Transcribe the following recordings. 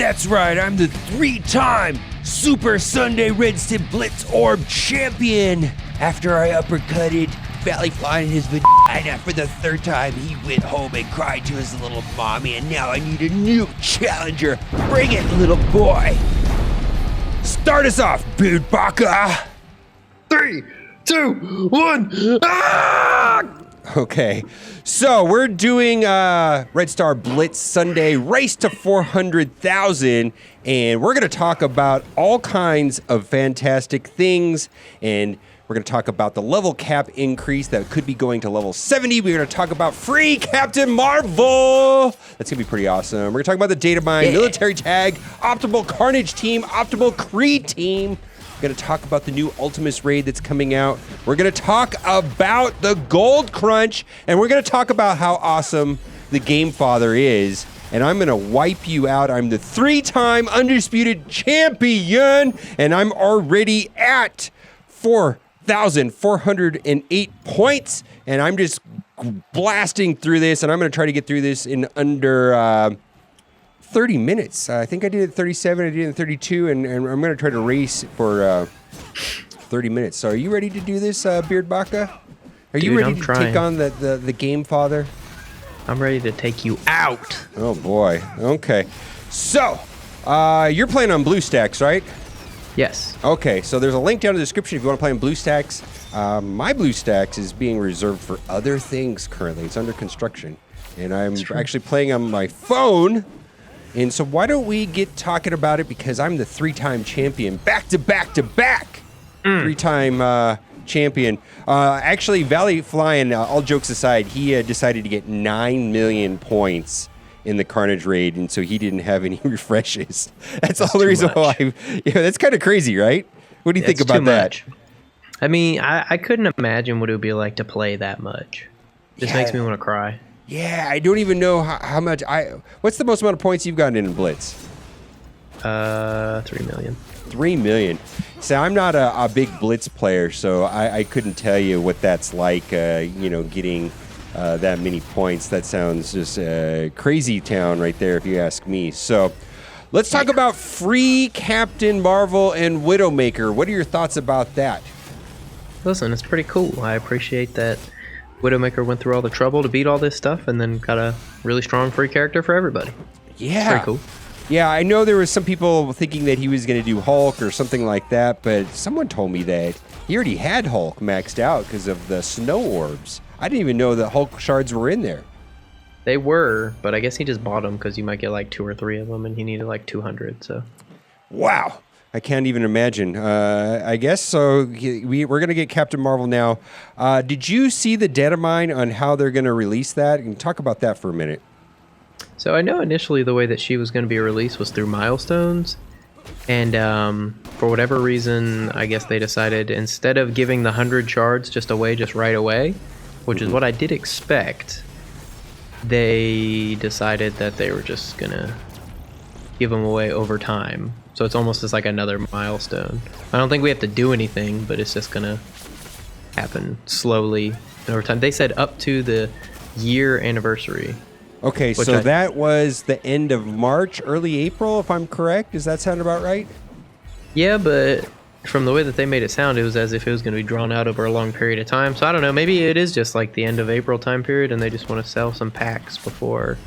That's right, I'm the 3-time Super Sunday Red Stip Blitz Orb champion. After I uppercutted Valley Fly in his vagina for the 3rd time, he went home and cried to his little mommy, and now I need a new challenger. Bring it, little boy. Start us off, Beard Baka. 3, 2, 1. Ah! Okay, so we're doing Red Star Blitz Sunday Race to 400,000, and we're going to talk about all kinds of fantastic things, and we're going to talk about the level cap increase that could be going to level 70. We're going to talk about free Captain Marvel. That's going to be pretty awesome. We're going to talk about the data mine, military tag, optimal Carnage team, optimal Creed team. We're going to talk about the new Ultimus raid that's coming out. We're going to talk about the Gold Crunch, and we're going to talk about how awesome the Game Father is. And I'm going to wipe you out. I'm the 3-time undisputed champion, and I'm already at 4,408 points, and I'm just blasting through this, and I'm going to try to get through this in under 30 minutes. I think I did it 37, I did it in 32, and I'm going to try to race for 30 minutes. So are you ready to do this, Beard Baka? Are you ready to take on the Game Father? I'm ready to take you out. Oh, boy. Okay. So, you're playing on BlueStacks, right? Yes. Okay, so there's a link down in the description if you want to play on BlueStacks. My BlueStacks is being reserved for other things currently. It's under construction. And I'm actually playing on my phone. And so why don't we get talking about it, because I'm the 3-time champion, back to back to back, 3-time champion. Actually, Valley Flying, all jokes aside, he decided to get 9 million points in the Carnage raid, and so he didn't have any refreshes. That's all the reason why. That's kind of crazy, right? What do you think about that? Much. I mean, I couldn't imagine what it would be like to play that much. Just makes me want to cry. Yeah, I don't even know how much what's the most amount of points you've gotten in Blitz? 3 million. 3 million. So I'm not a big Blitz player, so I couldn't tell you what that's like, getting that many points. That sounds just crazy town right there, if you ask me. So let's talk about free Captain Marvel and Widowmaker. What are your thoughts about that? Listen, it's pretty cool. I appreciate that Widowmaker went through all the trouble to beat all this stuff and then got a really strong free character for everybody. Yeah. It's pretty cool. Yeah, I know there was some people thinking that he was going to do Hulk or something like that, but someone told me that he already had Hulk maxed out because of the snow orbs. I didn't even know that Hulk shards were in there. They were, but I guess he just bought them because you might get like 2 or 3 of them, and he needed like 200, so. Wow. I can't even imagine. I guess so. We're going to get Captain Marvel now. Did you see the data mine on how they're going to release that? And talk about that for a minute. So I know initially the way that she was going to be released was through milestones. And for whatever reason, I guess they decided instead of giving the 100 shards just right away, which is what I did expect, they decided that they were just going to give them away over time. So it's almost just like another milestone. I don't think we have to do anything, but it's just gonna happen slowly over time. They said up to the year anniversary. Okay, so that was the end of March, early April, if I'm correct. Does that sound about right? Yeah, but from the way that they made it sound, it was as if it was going to be drawn out over a long period of time. So I don't know, maybe it is just like the end of April time period and they just want to sell some packs before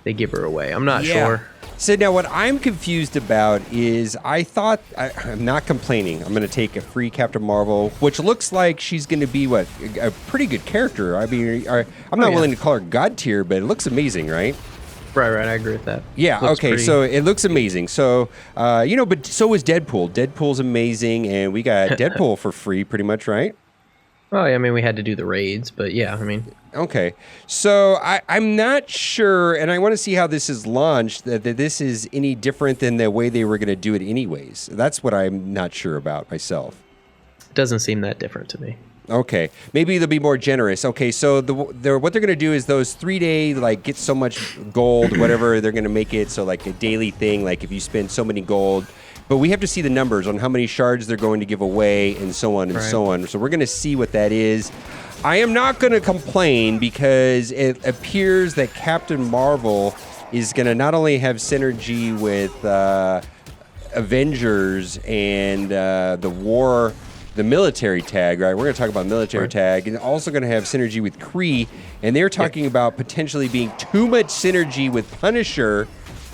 they give her away. I'm not sure. So now what I'm confused about is I'm not complaining. I'm going to take a free Captain Marvel, which looks like she's going to be, a pretty good character. I mean, I'm not willing to call her God tier, but it looks amazing, right? Right, I agree with that. Yeah, okay, so it looks amazing. So, but so is Deadpool. Deadpool's amazing, and we got Deadpool for free pretty much, right? Well, I mean, we had to do the raids, but yeah, I mean. Okay, so I'm not sure, and I want to see how this is launched, that this is any different than the way they were going to do it anyways. That's what I'm not sure about myself. It doesn't seem that different to me. Okay, maybe they'll be more generous. Okay, so what they're going to do is those 3-day, get so much gold, whatever, they're going to make it so a daily thing, if you spend so many gold. But we have to see the numbers on how many shards they're going to give away and so on and so on. So we're going to see what that is. I am not going to complain because it appears that Captain Marvel is going to not only have synergy with Avengers and the military tag, right? We're going to talk about military tag, and also going to have synergy with Kree, and they're talking about potentially being too much synergy with Punisher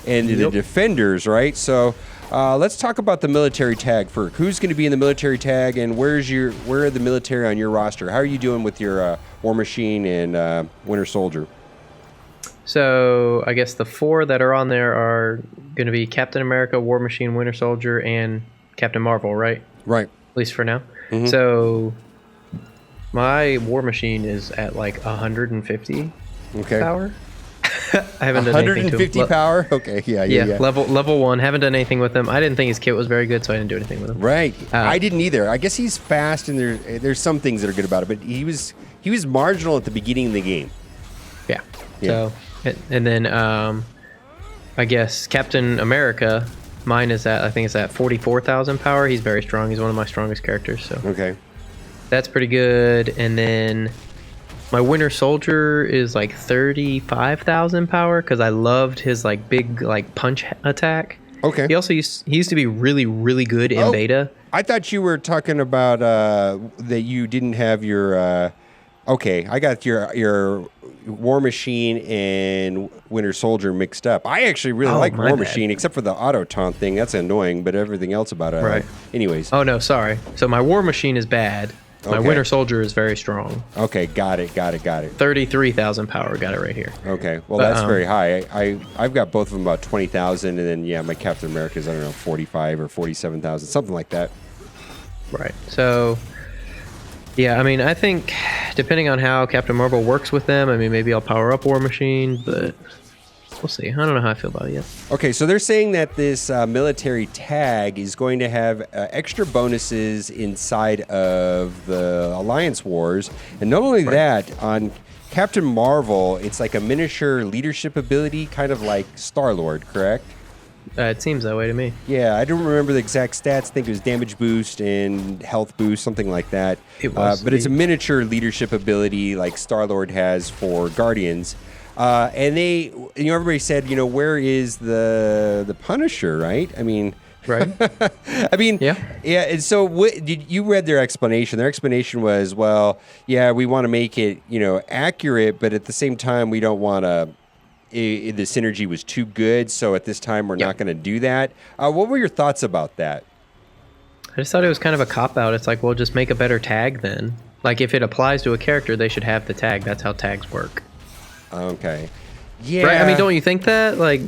and the Defenders, right? So let's talk about the military tag first. Who's going to be in the military tag, and where are the military on your roster? How are you doing with your War Machine and Winter Soldier? So I guess the 4 that are on there are going to be Captain America, War Machine, Winter Soldier, and Captain Marvel, right? Right. At least for now. Mm-hmm. So my War Machine is at like 150 power. I haven't done anything to him. 150 power? Okay, yeah. Level 1. Haven't done anything with him. I didn't think his kit was very good, so I didn't do anything with him. Right. I didn't either. I guess he's fast, and there's some things that are good about it, but he was marginal at the beginning of the game. Yeah. So, and then I guess Captain America, mine is at, I think it's at 44,000 power. He's very strong. He's one of my strongest characters. So okay, that's pretty good. And then my Winter Soldier is like 35,000 power because I loved his like big like punch attack. Okay. He also used to be really, really good in beta. I thought you were talking about that you didn't have your. Okay, I got your War Machine and Winter Soldier mixed up. I actually really like War Machine, except for the auto taunt thing. That's annoying, but everything else about it. Right. Anyways. Oh no, sorry. So my War Machine is bad. My Winter Soldier is very strong. Okay, got it. 33,000 power, got it right here. Okay, well that's very high. I've got both of them about 20,000, and then my Captain America's, I don't know, 45 or 47,000, something like that. Right. So yeah, I mean, I think depending on how Captain Marvel works with them, I mean, maybe I'll power up War Machine, but we'll see. I don't know how I feel about it yet. Okay, so they're saying that this military tag is going to have extra bonuses inside of the Alliance Wars. And not only that, on Captain Marvel, it's like a miniature leadership ability, kind of like Star-Lord, correct? It seems that way to me. Yeah, I don't remember the exact stats. I think it was damage boost and health boost, something like that. It was. But it's a miniature leadership ability like Star-Lord has for Guardians. And they, everybody said, where is the Punisher, right? I mean, right. I mean, yeah. And so you read their explanation. Their explanation was, well, yeah, we want to make it, accurate, but at the same time, we don't want to. The synergy was too good, so at this time we're not going to do that. What were your thoughts about that? I just thought it was kind of a cop-out. It's like, well, just make a better tag then. Like, if it applies to a character, they should have the tag. That's how tags work. Okay. Yeah. Right? I mean, don't you think that? Like,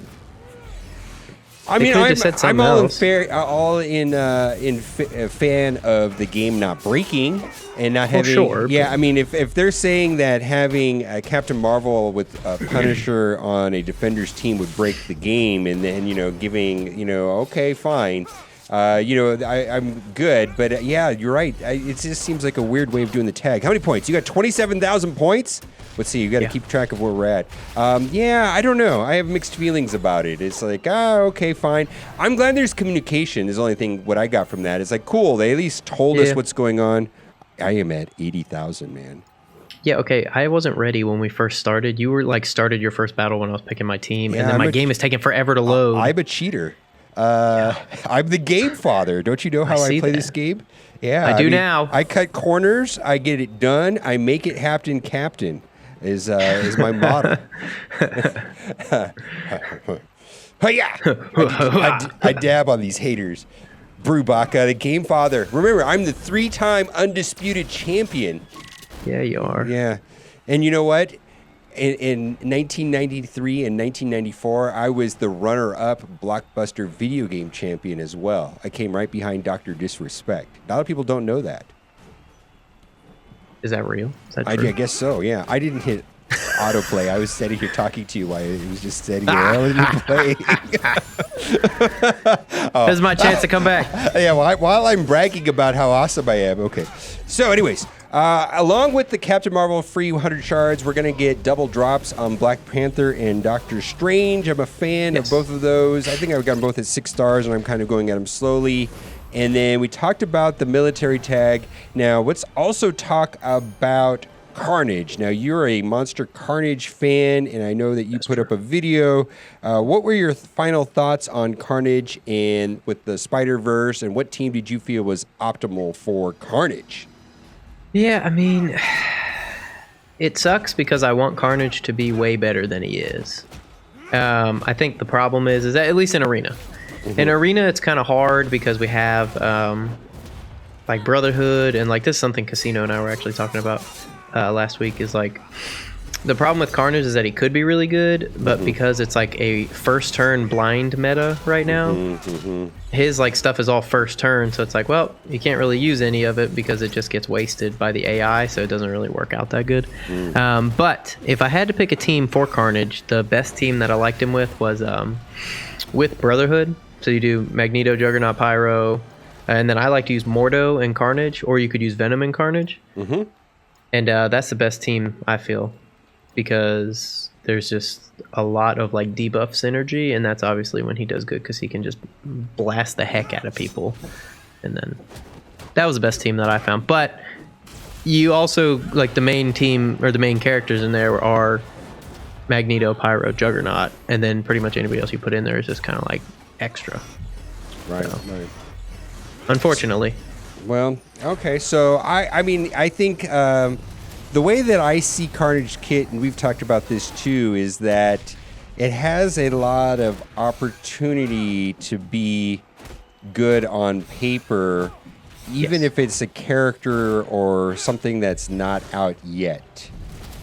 I mean, I'm all in a fan of the game not breaking and not having. Sure. Yeah, I mean, if they're saying that having Captain Marvel with Punisher on a Defenders team would break the game, and then giving okay, fine. I'm good, but yeah, you're right. It just seems like a weird way of doing the tag. How many points? You got 27,000 points? Let's see. You got to keep track of where we're at. I don't know. I have mixed feelings about it. It's like, okay, fine. I'm glad there's communication. Is the only thing what I got from that. It's like, cool. They at least told us what's going on. I am at 80,000, man. Yeah, okay. I wasn't ready when we first started. You were started your first battle when I was picking my team, and then my game is taking forever to load. I'm a cheater. I'm the game father. Don't you know how I play this game? Yeah, I do now. I cut corners. I get it done. I make it captain. Is my motto. I dab on these haters. Brewbaka, the game father. Remember, I'm the 3-time undisputed champion. Yeah, you are. Yeah. And you know what? In 1993 and 1994, I was the runner-up Blockbuster video game champion as well. I came right behind Dr. Disrespect. A lot of people don't know that. Is that real? Is that true? I guess so, yeah. I didn't hit autoplay. I was sitting here talking to you while it was just sitting here. I wasn't playing. This is my chance to come back. Yeah, while I'm bragging about how awesome I am. Okay. So anyways, along with the Captain Marvel free 100 shards, we're going to get double drops on Black Panther and Doctor Strange. I'm a fan of both of those. I think I've got them both at 6 stars, and I'm kind of going at them slowly. And then we talked about the military tag. Now, let's also talk about Carnage. Now, you're a Monster Carnage fan, and I know that you put up a video. What were your final thoughts on Carnage and with the Spider-Verse, and what team did you feel was optimal for Carnage? Yeah, I mean, it sucks because I want Carnage to be way better than he is. I think the problem is that at least in Arena. In Arena, it's kind of hard because we have like Brotherhood, and like this is something Casino and I were actually talking about last week, is like the problem with Carnage is that he could be really good, but because it's like a first turn blind meta right now, his like stuff is all first turn, so it's like, well, you can't really use any of it because it just gets wasted by the AI, so it doesn't really work out that good. But if I had to pick a team for Carnage, the best team that I liked him with was with Brotherhood. So you do Magneto, Juggernaut, Pyro, and then I like to use Mordo and Carnage, or you could use Venom and Carnage. And that's the best team, I feel, because there's just a lot of like debuff synergy, and that's obviously when he does good because he can just blast the heck out of people. And then that was the best team that I found. But you also, like, the main team or the main characters in there are Magneto, Pyro, Juggernaut, and then pretty much anybody else you put in there is just kind of like extra. Right, So, right. unfortunately. Well, okay. So I mean, I think the way that I see Carnage Kit, and we've talked about this too, is that it has a lot of opportunity to be good on paper, even if it's a character or something that's not out yet.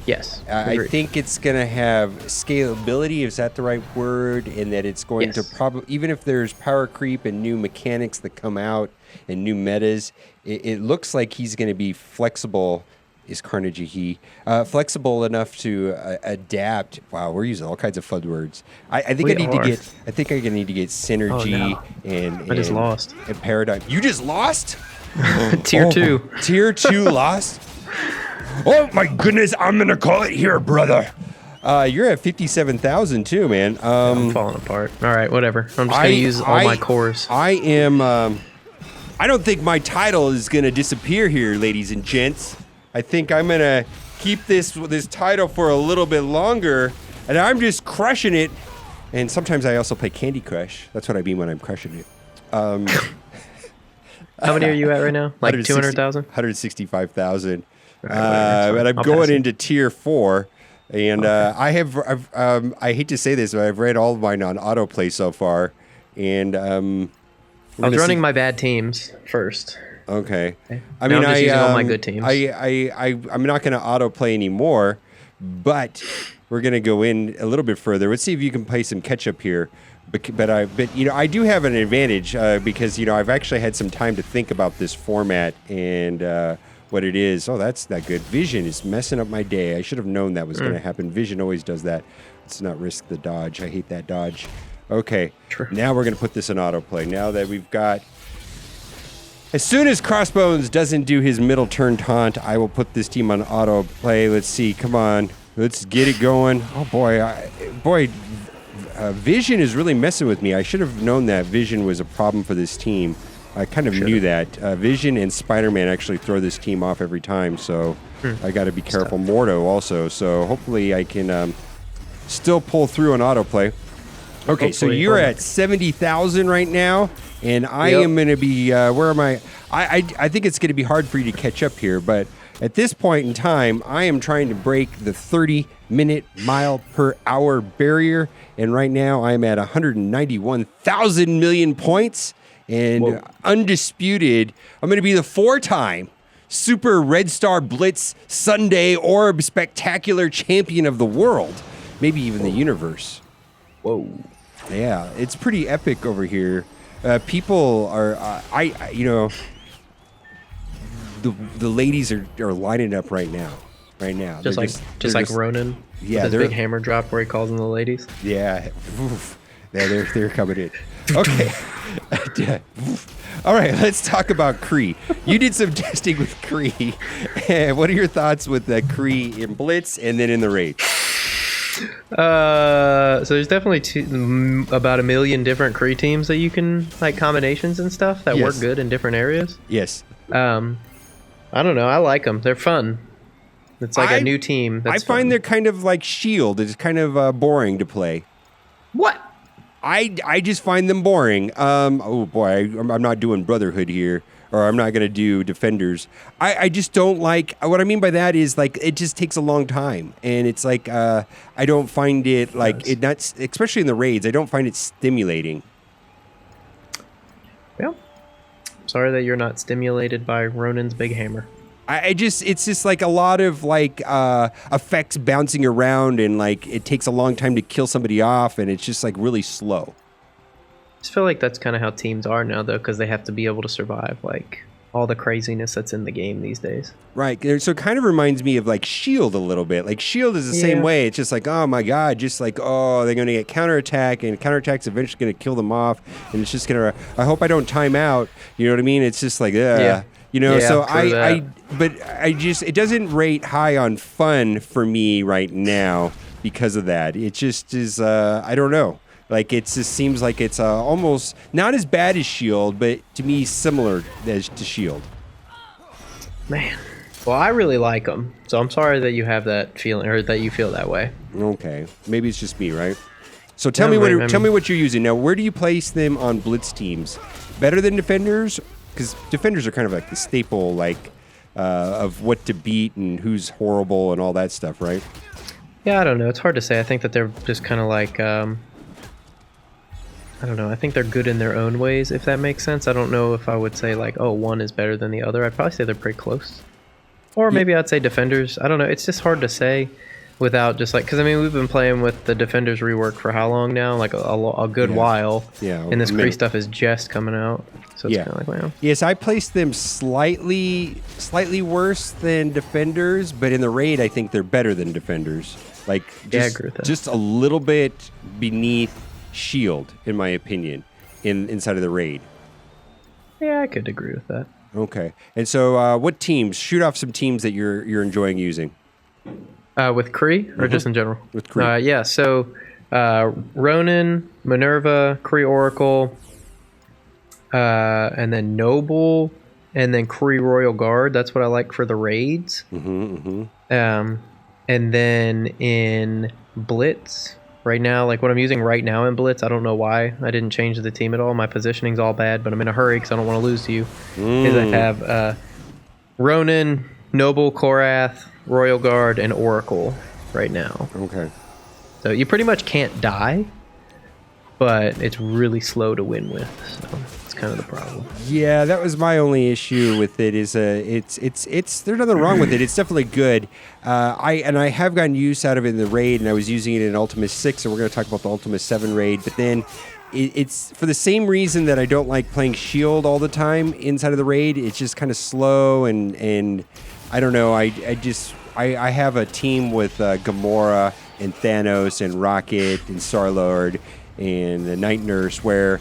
Yes. I think it's going to have scalability, is that the right word? And that it's going to probably, even if there's power creep and new mechanics that come out and new metas, it looks like he's going to be flexible. Is Carnage a he? Flexible enough to adapt. Wow, we're using all kinds of fun words. I think I need to get synergy and I just lost. And paradigm. You just lost? Tier 2. Tier 2 lost? Oh my goodness, I'm gonna call it here, brother. You're at 57,000 too, man. I'm falling apart. All right, whatever. I'm just gonna use all my cores. I am. I don't think my title is gonna disappear here, ladies and gents. I think I'm gonna keep this title for a little bit longer, and I'm just crushing it. And sometimes I also play Candy Crush. That's what I mean when I'm crushing it. How many are you at right now? Like 200,000? 165,000. Right, and I'm I'll going pass it. into tier 4, and I hate to say this, but I've read all of mine on autoplay so far, and I was running my bad teams first. Okay. I mean, I'm just using all my good teams. I'm not going to autoplay anymore, but we're going to go in a little bit further. Let's see if you can play some catch up here. But you know, I do have an advantage because you know I've actually had some time to think about this format and what it is. Oh, that's that good. Vision is messing up my day. I should have known that was going to happen. Vision always does that. Let's not risk the dodge. I hate that dodge. Okay. True. Now we're going to put this in autoplay. Now that we've got. As soon as Crossbones doesn't do his middle turn taunt, I will put this team on autoplay. Let's see. Come on. Let's get it going. Oh, boy. Vision is really messing with me. I should have known that Vision was a problem for this team. I kind of knew that. Vision and Spider-Man actually throw this team off every time, so I got to be careful. Mordo also, so hopefully I can still pull through an autoplay. Okay, Hopefully, so you're at 70,000 right now, and I am going to be, where am I? I think it's going to be hard for you to catch up here, but at this point in time, I am trying to break the 30-minute mile per hour barrier, and right now I'm at 191,000 million points, and undisputed, I'm going to be the 4-time Super Red Star Blitz Sunday Orb Spectacular Champion of the world, maybe even the universe. Whoa. Yeah, it's pretty epic over here. People are, you know, the ladies are lining up right now. Just like Ronan. Yeah, with his big hammer drop where he calls them the ladies. Yeah, they're coming in. Okay. All right, let's talk about Kree. You did some testing with Kree. What are your thoughts with the Kree in Blitz and then in the raid? So there's definitely about 1 million different Kree teams that you can, like, combinations and stuff that work good in different areas. Yes. I don't know. I like them. They're fun. It's like a new team. I That's find fun. they're kind of like Shield. It's kind of boring to play. What? I just find them boring. Oh boy, I'm not doing Brotherhood here, or I'm not gonna do Defenders. I just don't like. What I mean by that is like it just takes a long time, and it's like I don't find it like it not, especially in the raids. I don't find it stimulating. Well, sorry that you're not stimulated by Ronin's big hammer. It's just like a lot of like effects bouncing around, and like it takes a long time to kill somebody off, and it's just like really slow. I just feel like that's kind of how teams are now, though, because they have to be able to survive like all the craziness that's in the game these days. Right. So it kind of reminds me of like Shield a little bit. Like Shield is the same way. It's just like, oh my God, just like, oh, they're going to get counterattack, and counterattack's eventually going to kill them off, and it's just going to, I hope I don't time out. You know what I mean? It's just like, Yeah. You know, Yeah, so but I just, it doesn't rate high on fun for me right now because of that. It just is, I don't know. Like, it just seems like it's almost not as bad as Shield, but to me, similar as to Shield. Man. Well, I really like them, so I'm sorry that you have that feeling, or that you feel that way. Okay. Maybe it's just me, right? So tell No, me right, tell me what you're using. Now, where do you place them on Blitz teams? Better than Defenders? Because Defenders are kind of like the staple, like, of what to beat and who's horrible and all that stuff, right? Yeah, I don't know. It's hard to say. I think that they're just kind of like, I don't know. I think they're good in their own ways, if that makes sense. I don't know if I would say like, oh, one is better than the other. I'd probably say they're pretty close. Or maybe I'd say Defenders. I don't know. It's just hard to say without just like, because I mean, we've been playing with the Defenders rework for how long now? Like a good while. Yeah. And this Kree stuff is just coming out. So it's kind of like, well. Yes, I placed them slightly worse than Defenders, but in the raid, I think they're better than Defenders. Like, I agree with that. Just a little bit beneath Shield, in my opinion, inside of the raid. Yeah, I could agree with that. Okay. And so what teams? Shoot off some teams that you're enjoying using. With Kree, or just in general? With Kree. Yeah, so Ronin, Minerva, Kree Oracle, and then Noble, and then Kree Royal Guard. That's what I like for the raids. And then in Blitz, right now, like what I'm using right now in Blitz, I don't know why I didn't change the team at all. My positioning's all bad, but I'm in a hurry because I don't want to lose to you. Is I have Ronin, Noble, Korath, Royal Guard, and Oracle right now. Okay. So you pretty much can't die, but it's really slow to win with. So it's kind of the problem. Yeah, that was my only issue with it. Is it's there's nothing wrong with it. It's definitely good. I have gotten use out of it in the raid, and I was using it in Ultima 6, and we're going to talk about the Ultima 7 raid. But then it's for the same reason that I don't like playing Shield all the time inside of the raid. It's just kind of slow, and I don't know. I have a team with Gamora and Thanos and Rocket and Star-Lord and the Night Nurse, where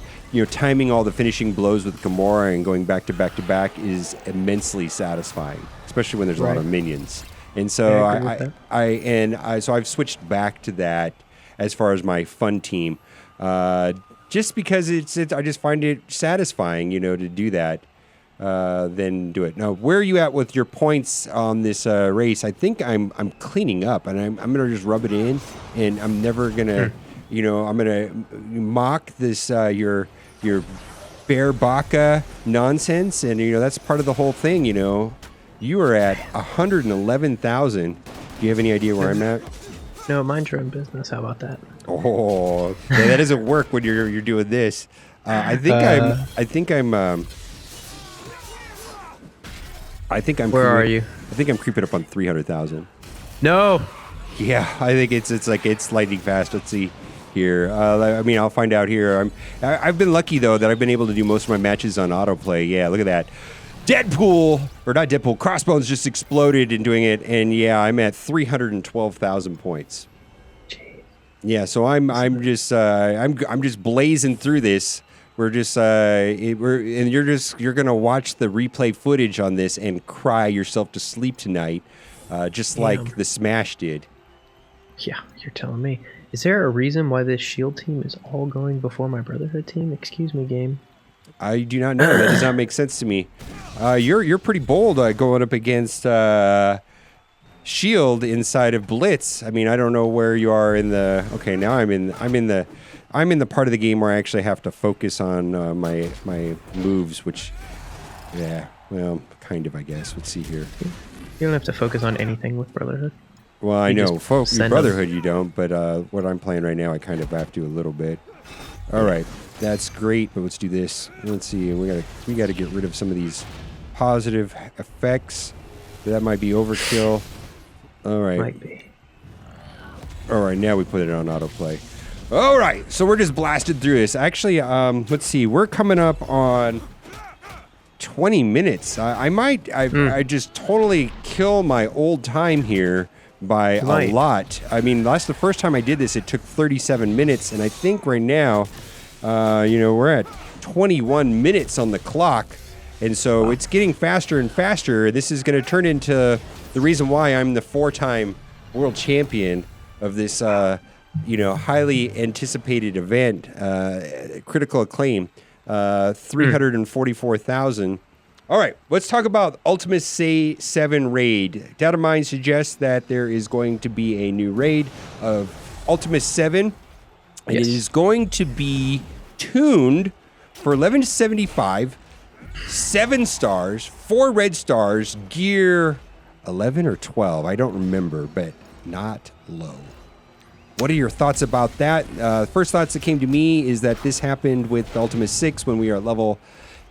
timing all the finishing blows with Gamora and going back to back to back is immensely satisfying, especially when there's a lot of minions. And so so I've switched back to that as far as my fun team, just because I just find it satisfying, to do that. Then do it. Now, where are you at with your points on this race? I think I'm cleaning up, and I'm gonna just rub it in, and I'm never gonna, I'm gonna mock this your bear baka nonsense, and that's part of the whole thing. You are at 111,000. Do you have any idea where I'm at? No, mind your own business. How about that? Oh, yeah, that doesn't work when you're doing this. I think I'm. Where are you? I think I'm creeping up on 300,000. No. Yeah, I think it's lightning fast. Let's see here. I'll find out here. I've been lucky though that I've been able to do most of my matches on autoplay. Yeah, look at that. Crossbones just exploded in doing it, and yeah, I'm at 312,000 points. Jeez. Yeah, so I'm just blazing through this. We're just you're gonna watch the replay footage on this and cry yourself to sleep tonight, just like the Smash did. Yeah, you're telling me. Is there a reason why this Shield team is all going before my Brotherhood team? Excuse me, game. I do not know. That does not make sense to me. You're pretty bold going up against shield inside of Blitz. I mean, I don't know where you are in the. Okay, now I'm in the part of the game where I actually have to focus on my moves, which, yeah, well, kind of, I guess. Let's see here. You don't have to focus on anything with Brotherhood. Well, I know, send Brotherhood you don't, but what I'm playing right now, I kind of have to a little bit. All right, that's great, but let's do this. Let's see, we gotta get rid of some of these positive effects. That might be overkill. All right. Might be. All right, now we put it on autoplay. All right, so we're just blasted through this. Actually, let's see, we're coming up on 20 minutes. I just totally kill my old time here by a lot. I mean, the first time I did this, it took 37 minutes, and I think right now, we're at 21 minutes on the clock, and so it's getting faster and faster. This is going to turn into the reason why I'm the 4-time world champion of this, highly anticipated event, critical acclaim, 344,000. All right, let's talk about Ultimate 7 raid. Datamine suggests that there is going to be a new raid of Ultimate 7. Yes. It is going to be tuned for 11 to 75, 7 stars, 4 red stars, gear 11 or 12. I don't remember, but not low. What are your thoughts about that? First thoughts that came to me is that this happened with Ultimate 6 when we are at level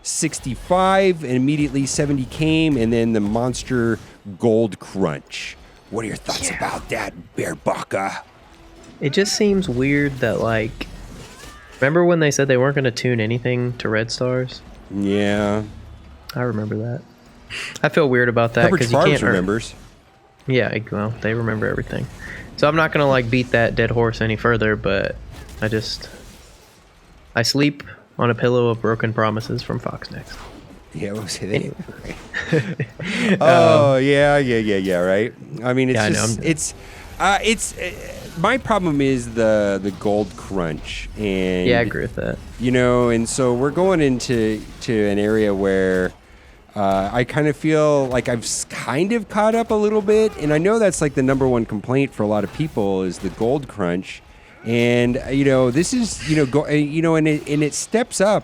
65, and immediately 70 came, and then the monster gold crunch. What are your thoughts about that, Bear Baka? It just seems weird that, like, remember when they said they weren't going to tune anything to red stars? Yeah. I remember that. I feel weird about that because you can't remembers. Yeah, well, they remember everything. So I'm not going to, like, beat that dead horse any further, but I sleep on a pillow of broken promises from Fox Next. Yeah, what was it? Oh, yeah, right? I mean, it's my problem is the gold crunch. And yeah, I agree with that. And so we're going into an area where I kind of feel like I've kind of caught up a little bit. And I know that's like the number one complaint for a lot of people is the gold crunch. And, this is, and it steps up,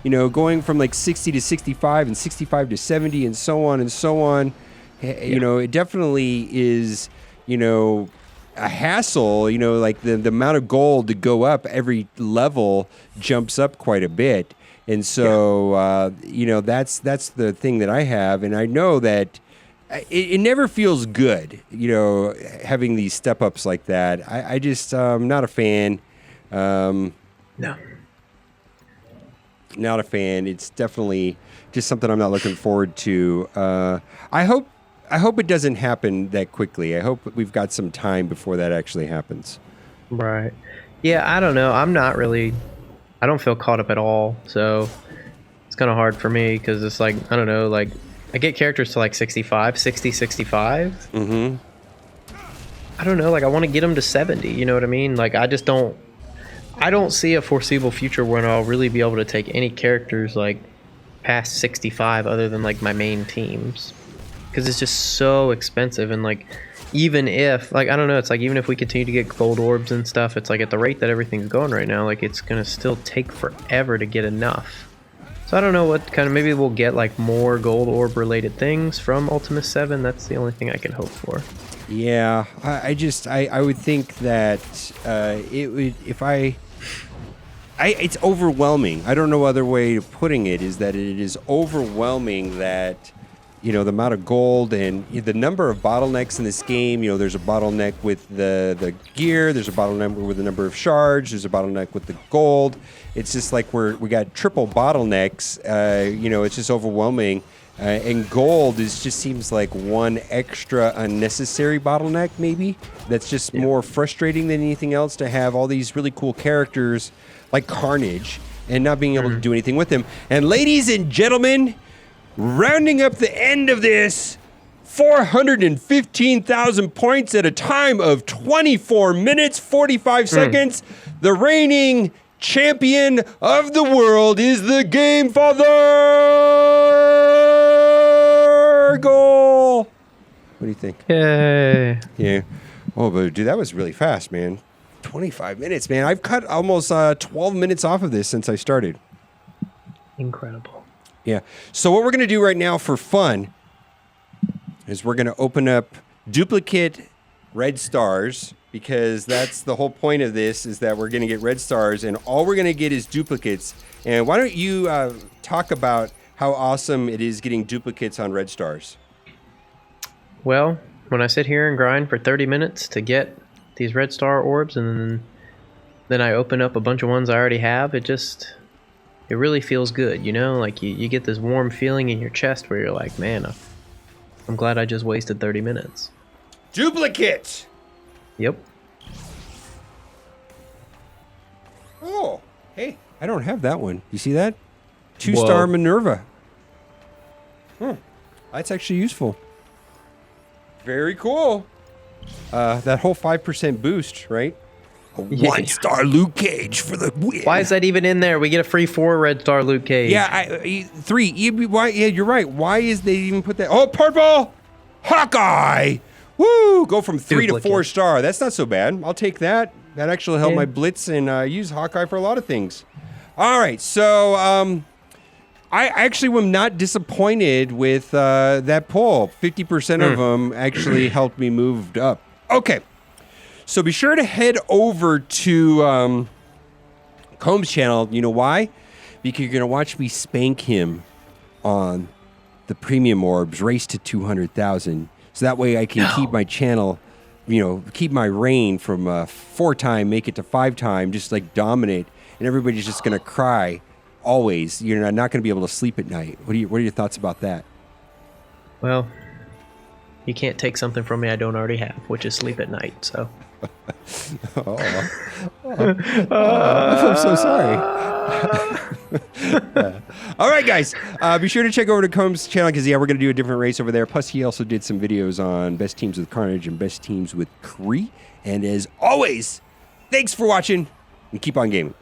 going from like 60 to 65 and 65 to 70 and so on and so on. It definitely is, a hassle, like the amount of gold to go up every level jumps up quite a bit. And so, that's the thing that I have. And I know that it never feels good, having these step ups like that. I just, I'm not a fan. No. Not a fan. It's definitely just something I'm not looking forward to. I hope it doesn't happen that quickly. I hope we've got some time before that actually happens. Right. Yeah, I don't know. I don't feel caught up at all. So it's kind of hard for me because it's like, I don't know, like, I get characters to like 65, 60, 65. Mm-hmm. I don't know. Like, I want to get them to 70. You know what I mean? Like, I don't see a foreseeable future when I'll really be able to take any characters like past 65 other than like my main teams. Because it's just so expensive. And like, even if, like, I don't know, it's like even if we continue to get gold orbs and stuff, it's like at the rate that everything's going right now, like it's going to still take forever to get enough. So I don't know what kind of, maybe we'll get like more gold orb related things from Ultimate 7. That's the only thing I can hope for. Yeah, I would think that it would, it's overwhelming. I don't know other way of putting it, is that it is overwhelming that, the amount of gold and the number of bottlenecks in this game. There's a bottleneck with the gear. There's a bottleneck with the number of shards. There's a bottleneck with the gold. It's just like we got triple bottlenecks. It's just overwhelming. And gold just seems like one extra unnecessary bottleneck, maybe. That's just more frustrating than anything else, to have all these really cool characters like Carnage and not being able to do anything with them. And ladies and gentlemen, rounding up the end of this, 415,000 points at a time of 24 minutes, 45 seconds. The reigning champion of the world is the Game Father Goal. What do you think? Yay. Yeah. Oh, but dude, that was really fast, man. 25 minutes, man. I've cut almost 12 minutes off of this since I started. Incredible. Yeah. So what we're going to do right now for fun is we're going to open up duplicate red stars, because that's the whole point of this, is that we're going to get red stars, and all we're going to get is duplicates. And why don't you talk about how awesome it is getting duplicates on red stars? Well, when I sit here and grind for 30 minutes to get these red star orbs, and then I open up a bunch of ones I already have, it really feels good, you know? Like you get this warm feeling in your chest where you're like, man, I'm glad I just wasted 30 minutes. Duplicate! Yep. Oh, hey, I don't have that one. You see that? 2-star Minerva. That's actually useful. Very cool. That whole 5% boost, right? A 1-star Luke Cage for the win. Why is that even in there? We get a free 4 red star Luke Cage. Yeah, 3. Why? Yeah, you're right. Why is they even put that? Oh, purple! Hawkeye! Woo! Go from 3 to 4-star. That's not so bad. I'll take that. That actually helped my Blitz, and use Hawkeye for a lot of things. All right, so I actually am not disappointed with that poll. 50% of them actually helped me move up. Okay, so be sure to head over to Combs' channel. You know why? Because you're going to watch me spank him on the premium orbs, race to 200,000. So that way I can keep my channel, keep my reign from 4-time, make it to 5-time, just like dominate. And everybody's just going to cry always. You're not going to be able to sleep at night. What are your thoughts about that? Well, you can't take something from me I don't already have, which is sleep at night, so. I'm so sorry. All right, guys. Be sure to check over to Combs' channel, because, we're going to do a different race over there. Plus, he also did some videos on best teams with Carnage and best teams with Kree. And as always, thanks for watching, and keep on gaming.